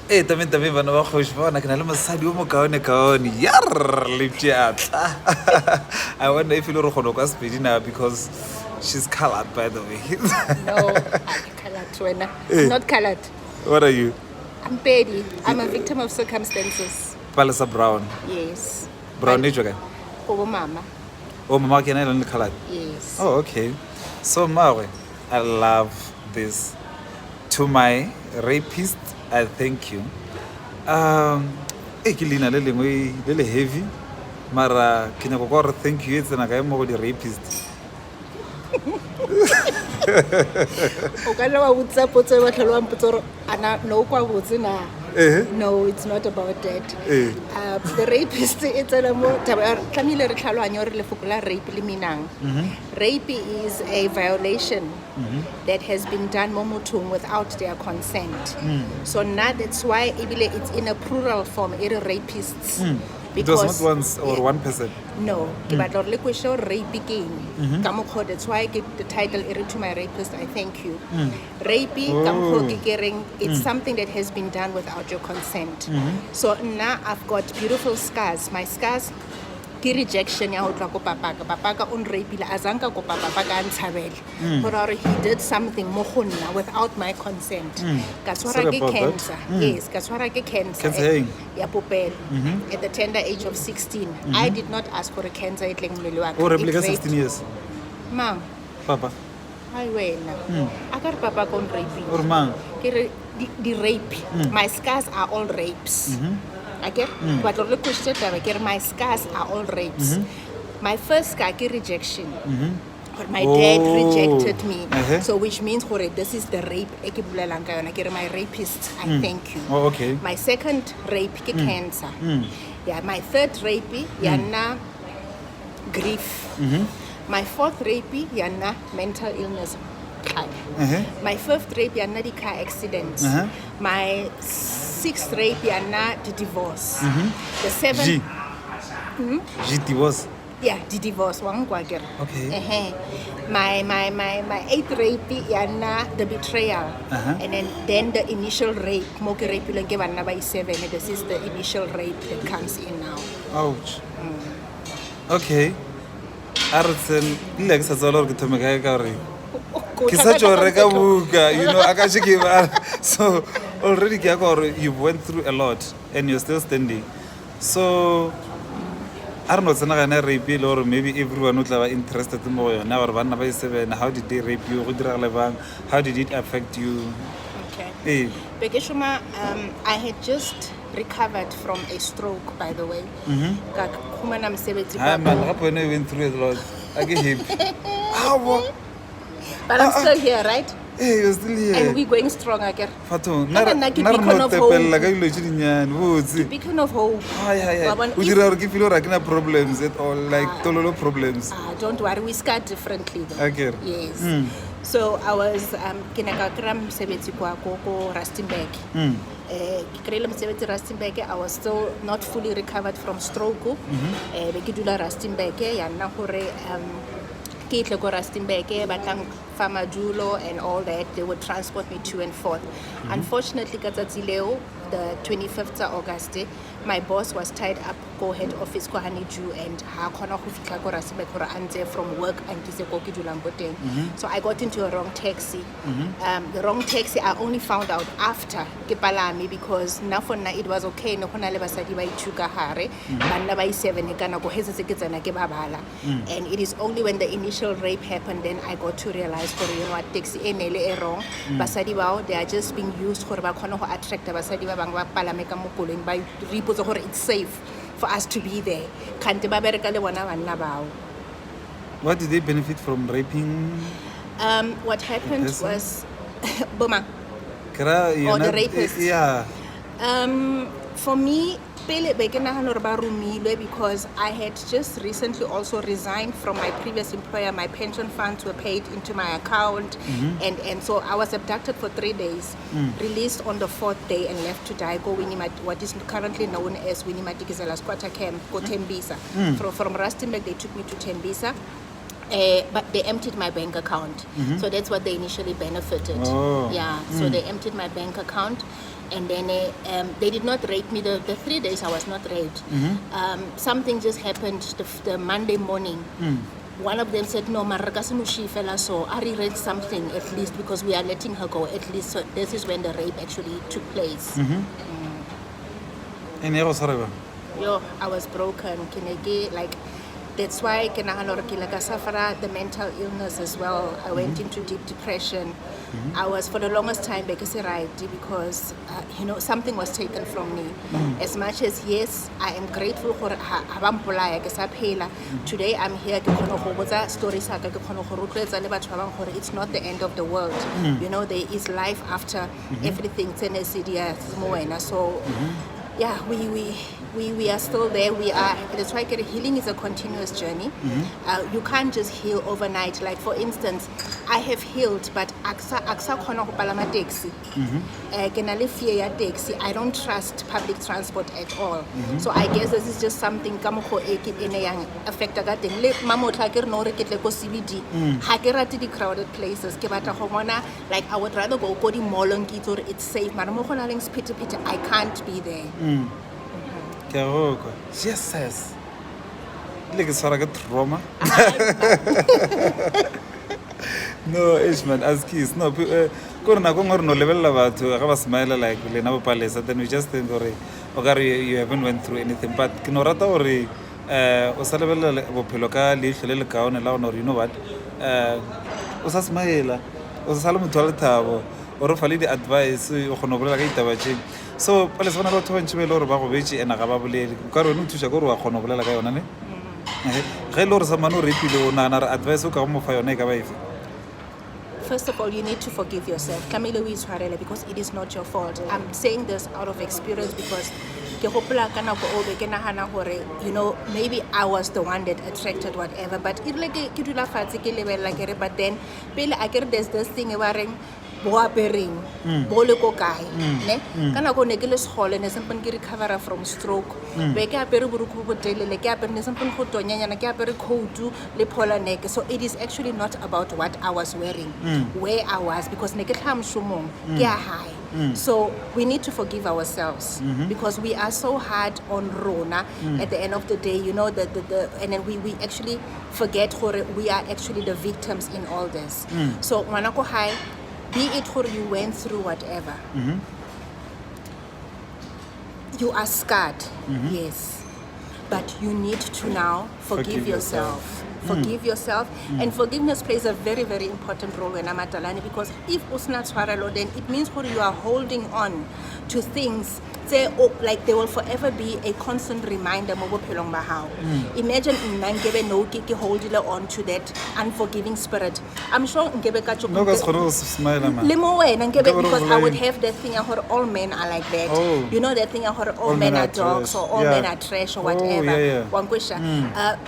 También bana ba kgoši ba bona ke na le mosadi o mo kaone yar lepšeatla. I wonder if you lo re kgone kwa Sepedi now because she's colored, by the way. No, I'm colored, wena. I'm not colored. What are you? I'm Pedi. I'm a victim of circumstances. Palesa brown. Yes. Brown e jwa kae? Go mama. Oh, mama ke na le colored. Yes. Oh, okay. So Mawe, I love this. To my rapist, I thank you. Ke lena le lengwe le le heavy, mara ke nyaka go re thank you it's na ka mo go di rapist. O ka le wa botsa potso e batla le wa mpotsa gore ana no kwa botse na. No, it's not about that. The rapist it's a mo tlamile re tlhaloganya re lefoko la rape le minang. Rape is a violation that has been done mo mothong without their consent. So now that's why ebile it's in a plural form, it rapists. It was not once or one person. No, ke batla re le kwesho rape ke eng ka mokgwa, that's why the title is to my rapist I thank you. Rape ka mokgwa ke reng it's something that has been done without your consent. So now I've got beautiful scars. My scars ke rejection ya ho tla ko papaka on rapile azanka ko papaka ntshabele gore he did something mo go nna without my consent. Ka swara ke cancer. Yes, ka swara ke cancer ya popelo at the tender age of 16. I did not ask for a cancer e tleng mmele wa ka. O rapile ka 16 years. Mang Papa. Ai wena a ka re papa ko rapile Or mang ke re di rape. My scars are all rapes. Okay? But the question is, my scars are all rapes. My first scar is rejection. But my dad rejected me. So which means this is the rape. My rapist, I thank you. Oh, okay. My second rape is cancer. Yeah, my third rape is grief. My fourth rape is mental illness. My fifth rape is the car accident. My sixth rape is the divorce. The seventh divorce. Yeah, the divorce. Okay. My eighth rape is the betrayal. And then the initial rape. This is the initial rape that comes in now. Ouch. Okay. Artsen like sa zolo ke thomeka ka re ke sa tjore ka buka, you know, aka se ke ba. So already ke gore you've went through a lot and you're still standing. So I don't know, tsena gana rape or maybe everyone would be interested in more. Now bana ba 7, how did they rape you? How did it affect you? Okay. Bekeshuma, I had just recovered from a stroke, by the way. I'm went through a lot. I get him. But I'm still here, right? Hey, you're still here. And we're going strong again. Fatou, beacon of hope. Beacon of hope. We did feel like problems at all, like tololo problems. Don't worry, we start differently though. Okay. Yes. So I was kinakakram msebetsi kwa koko Rustenburg. I was still not fully recovered from stroke. Bekidula Rustenburg yana hore ke tle go Rustenburg batlang famadulo and all that. They would transport me to and forth. Unfortunately katsatsi leo, the 25th of August, my boss was tied up go head office ko Haniju and ha khona go fitla ko Rustenburg gore ante from work and ke se go ke dulang go teng. So I got into a wrong taxi. The wrong taxi I only found out after ke palame because na for na it was okay no khona le basadi ba ithuka hare banna ba 7 kana go hetse ke tsena ke babala. And it is only when the initial rape happened then I got to realize for you know what taxi enele e wrong. Basadi bao they are just being used gore ba khona go attract basadi ba bang ba palame ka mo koleng ba ripotsa gore it's safe for us to be there. What did they benefit from raping? What happened was Boma. Or the rapist. Yeah. For me, because I had just recently also resigned from my previous employer. My pension funds were paid into my account, and so I was abducted for 3 days, released on the 4th day and left to die. Go what is currently known as Winnimatikizela Squatter Camp, go Tembisa. From Rustenburg, they took me to Tembisa. But they emptied my bank account. So that's what they initially benefited. So they emptied my bank account. And then they did not rape me the 3 days I was not raped. Something just happened the Monday morning. One of them said, no, so I read something at least because we are letting her go at least. So this is when the rape actually took place. And you also Yo, I was broken. Like, that's why I suffer the mental illness as well. I went into deep depression. I was for the longest time because something was taken from me. As much as yes, I am grateful for today I'm here stories it's not the end of the world. There is life after everything. So yeah, we are still there. That's why healing is a continuous journey. You can't just heal overnight. Like for instance, I have healed, but aksa khona go palama taxi. Ke na le fear ya taxi. I don't trust public transport at all. So I guess this is just something ka mo go ene yang affect ka teng le mamotla ke re no re ketle ko CBD. Ha ke rate di crowded places. Ke batla go bona, like I would rather go di mall ke itse it's safe. Mara mo go na leng spit I can't be there. Jesus. Like it's like a trauma. No, man, as kids, no. Corona no level about to smile like Lena Palace, then we just think, okay, you haven't went through anything. But Kinorata or Osalabella Peloka, Lish, Kaun, and or you know what? Osasmaila, Osalam Tolata, or Fali advice, Honobla. So, pale sana batho ba ntse lore ba go betse ena ga ba bolele ka re no thusa go re wa khona bolela ka yona ne ge lore sa mano re pile o nana re advice o ka mo fa yona e ka ba ife. First of all, you need to forgive yourself. Camilo is because it is not your fault. I'm saying this out of experience because maybe I was the one that attracted whatever, but it like but then there's this thing about boapering bole ko kae ne kana go ne ke le segole ne sempen ke recover from stroke be ke apere boruku bo telele ke apere ne sempen go tonyanyana ke apere coat le phola neck. So it is actually not about what I was wearing, where I was, because ne ke tlhamshomong ke a high. So we need to forgive ourselves because we are so hard on Rona at the end of the day, and then we actually forget we are actually the victims in all this. So manako high, be it who you went through whatever, you are scarred, yes, but you need to now forgive yourself. Forgive yourself, and forgiveness plays a very, very important role in Amatalani, because if usna tshwarelo, then it means you are holding on to things like they will forever be a constant reminder mo bophelong ba hao. Imagine nkebe no ke holding on to that unforgiving spirit. I'm sure nkebe ka no ka tshwaro smile man le mo wena nkebe, because I would have that thing where all men are like that. You know that thing where all men are dogs or all men are trash or whatever.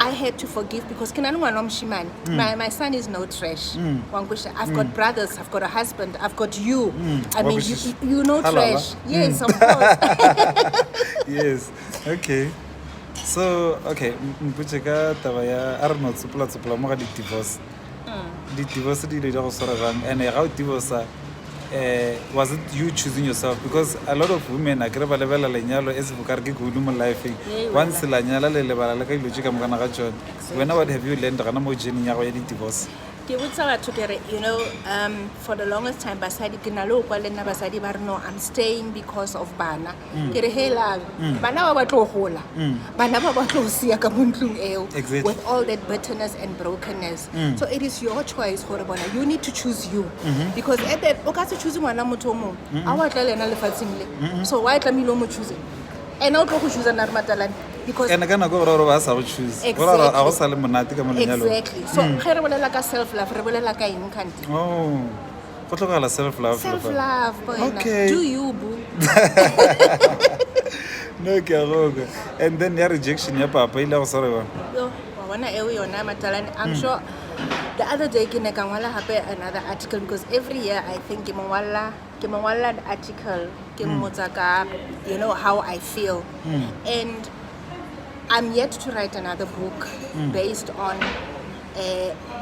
I had to forgive because my son is no trash. I've got brothers, I've got a husband, I've got you. I mean, you know trash. Yes, of course. Yes, okay. So, okay, mpucheka tabaya arno tsupla mo ga di divorce. Di divorce di le go sora bang, and how divorce was it you choosing yourself? Because a lot of women are greba level la nyalo as bukar ke go mo life. Once la nyala le lebala la ka ilojika mo kana ga tshone. When what have you learned kana mo journey ya go ya di divorce? For the longest time, I'm staying because of Bana. With all that bitterness and brokenness. So it is your choice, you need to choose you. Because at that, choosing so why choosing? And not go choose another matalan because and again go choose. Exactly. So self love, self love. Okay. Do you boo? No, and then your rejection, your papa, I'm sure the other day another article, because every year I think an article how I feel, and I'm yet to write another book based on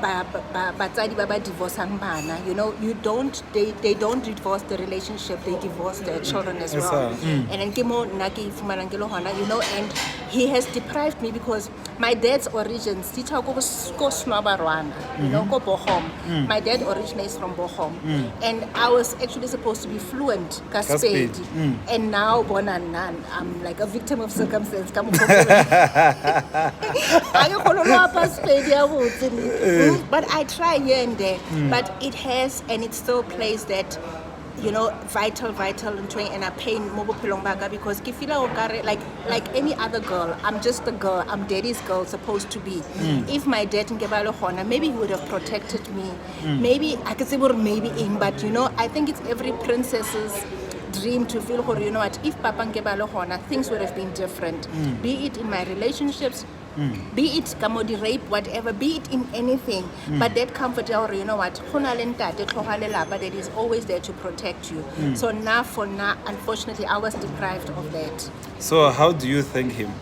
batsadi ba ba divorcing bana, you know, they don't divorce the relationship, they divorce their children as well. And then ke mo nna ke ifumanang ke le hona, you know, and he has deprived me because my dad's origins, you know, ko Bochum. My dad originates from Bochum. And I was actually supposed to be fluent ka Sepedi. And now I'm like a victim of circumstance. But I try here and there. But it has, and it still plays that, you know, vital and I pain mo bophelong baka because ke feel like any other girl, I'm just a girl, I'm daddy's girl supposed to be. If my dad ngeba le khona, maybe he would have protected me. Maybe I could say maybe in, but you know, I think it's every princess's dream to feel, you know what, if papa ngeba le khona, things would have been different. Be it in my relationships, be it kamodi rape, whatever, be it in anything. But that comfort, you know what, that is always there to protect you. So now, unfortunately, I was deprived of that. So how do you thank him?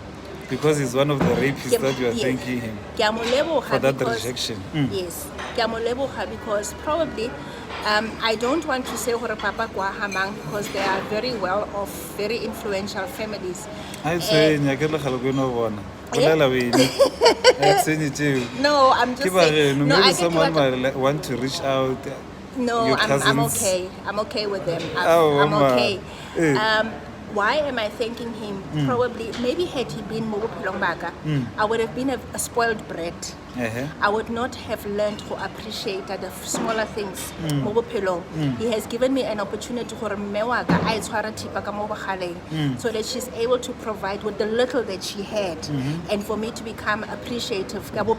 Because he's one of the rapists that you are thanking him for that rejection. Yes, because probably I don't want to say hore papa kwa hamang because they are very well off, very influential families. I say no, I'm just saying. No, I get someone might want to reach out. No, I'm okay. I'm okay with them. I'm okay. Why am I thanking him? Probably, maybe had he been Mobo Pelongbaka, I would have been a spoiled brat. I would not have learned to appreciate the smaller things. Mobo Pelong. He has given me an opportunity to so that she's able to provide with the little that she had, and for me to become appreciative. For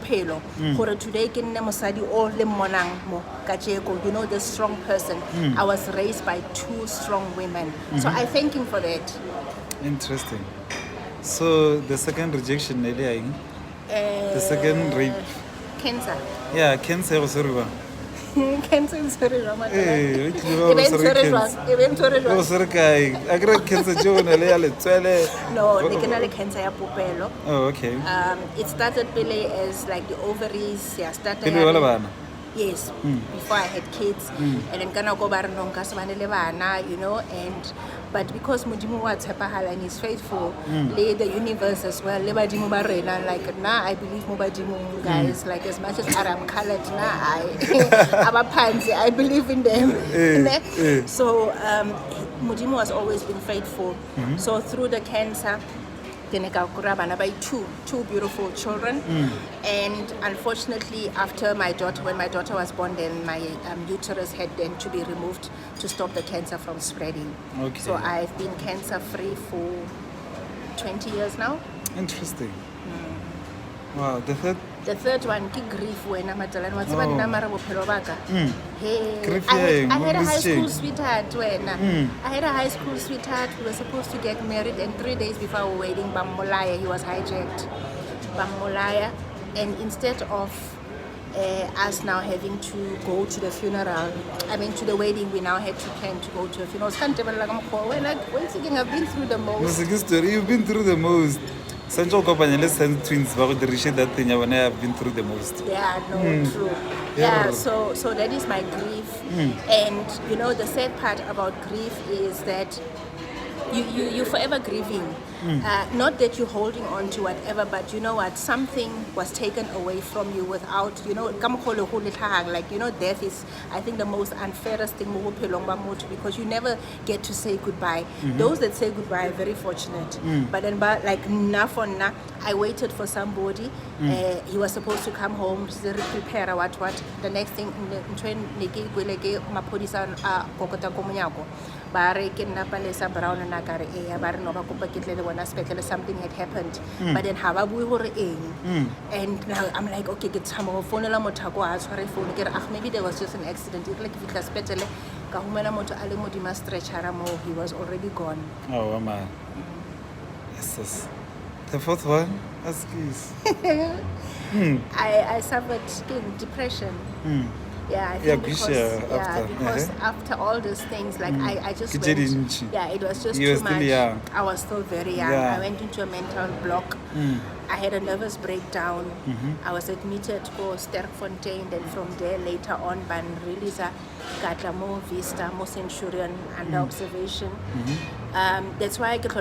today, you know, the strong person. I was raised by two strong women, so I thank him for that. Interesting. So the second rejection, the second rape. Cancer. Yeah, cancer was sorry. Cancer is very dramatic. Hey, cancer ya popelo. Oh, okay. It started as like the ovaries. Yeah, started. Yes, before I had kids, and then kana go bar nonka swanele bana, you know, but because Mudimu wa tshepahala and is faithful, lay the universe as well. Le badimu ba rena, like I believe mo badimu guys, like as much as I'm colored I believe in them. So Mudimu has always been faithful. So through the cancer, by two beautiful children, and unfortunately when my daughter was born, then my uterus had then to be removed to stop the cancer from spreading. Okay. So I've been cancer free for 20 years now. Interesting. Wow. The third one, grief when I'm at the I had a high school sweetheart when I had a high school sweetheart. We were supposed to get married, and 3 days before our wedding, Bamolaya, he was hijacked. Bamolaya, and instead of us now having to go to the funeral, to the wedding, we now had to plan to go to a funeral. Once again, I've been through the most. You've been through the most. Central Company, let's send twins, but that thing when I have been through the most. Yeah, true. Yeah, so that is my grief. And you know, the sad part about grief is that you're forever grieving. Not that you're holding on to whatever, but you know what, something was taken away from you without, you know, like, you know, death is, I think, the most unfairest thing because you never get to say goodbye. Those that say goodbye are very fortunate. But then, like, I waited for somebody. He was supposed to come home, prepare what. The next thing, something had happened, but then and now I'm like, okay, maybe there was just an accident. He was already gone. Oh man. Yes. The fourth one, ask please. I suffered depression. Yeah, I Yeah, think because, after. because after all these things, like I just Ke went, tse dintši. yeah, it was just You were too still much. young. I was still very young. Yeah. I went into a mental block. I had a nervous breakdown. I was admitted to Sterkfontein, then from there later on, Ban Relisa, Gatlamo, Vista, Mo Centurion, under observation. That's why I get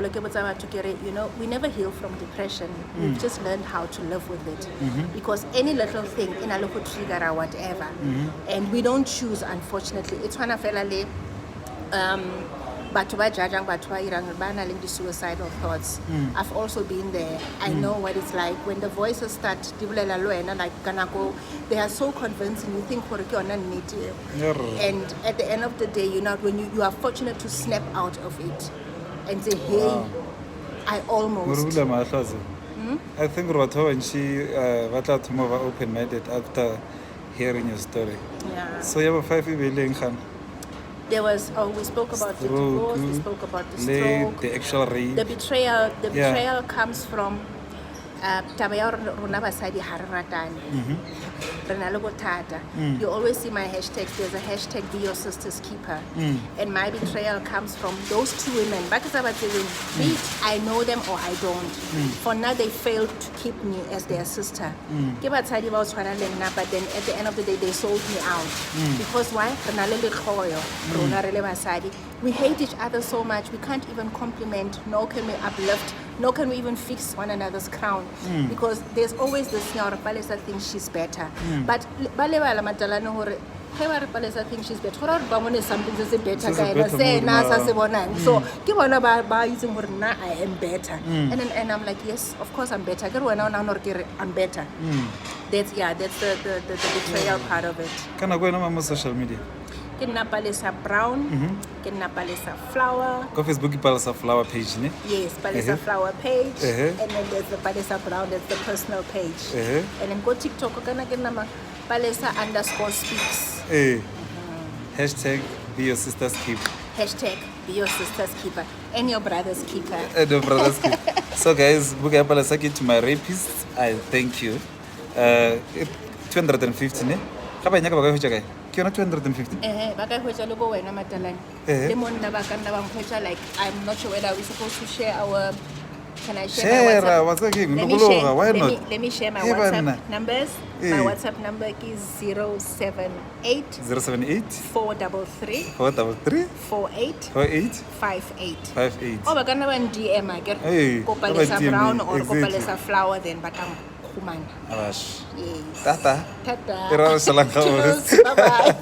you know, we never heal from depression. We've just learned how to live with it. Because any little thing in a local trigger or whatever, and we don't choose, unfortunately. It's one of batho ba judging, batho ba irang ba na leng suicidal thoughts. I've also been there. I know what it's like when the voices start di bolela le wena, like kanako, they are so convincing. You think gore ke yona nnete. And at the end of the day, you know, when you are fortunate to snap out of it and say, hey, I almost. I think when she batla to move open-minded after hearing your story. Yeah. So you have 5 billion. There was, we spoke about the divorce, we spoke about the stroke, the actual rape. the betrayal. The betrayal comes from taba ya rona basadi ha re ratane. Re na le bothata. You always see my hashtags. There's a hashtag, be your sister's keeper. And my betrayal comes from those two women. Be it I know them or I don't. For now, they failed to keep me as their sister. But then at the end of the day, they sold me out. Because why? We hate each other so much. We can't even compliment, nor can we uplift, nor can we even fix one another's crown. Because there's always this Palesa thinks she's better. But Balewala Matalano Hore Palesa thinks she's better. Something that's better. So I am better. And I'm like, yes, of course I'm better. I'm better. That's the betrayal part of it. Can I go on social media? Ke nna Palesa Brown, ke nna Palesa Flower. Go Facebook Palesa Flower page, ne? Yes, Palesa Flower page. And then there's the Palesa Brown, that's the personal page. And then go TikTok, ke nna Palesa_speaks. Hashtag be your sister's keeper. Hashtag be your sister's keeper and your brother's keeper. And your brother's keeper. So guys, Buka Palesa to my rapists, I thank you. 250, ne? Kaba nyaka baka hoja kai. Ke yona 250. Baka hoja le go wena Matalane. Le monna ba kanna ba mhoja, like I'm not sure whether we're supposed to share our. Can I share my WhatsApp? Why not? Let me share my WhatsApp numbers. My WhatsApp number is 078 433 48 58. Oh, baka na ba DM agere. Ko Palesa Brown or ko Palesa Flower, then batang khumana. Abash. Yes. Tata. Tata. Cheers. Bye bye.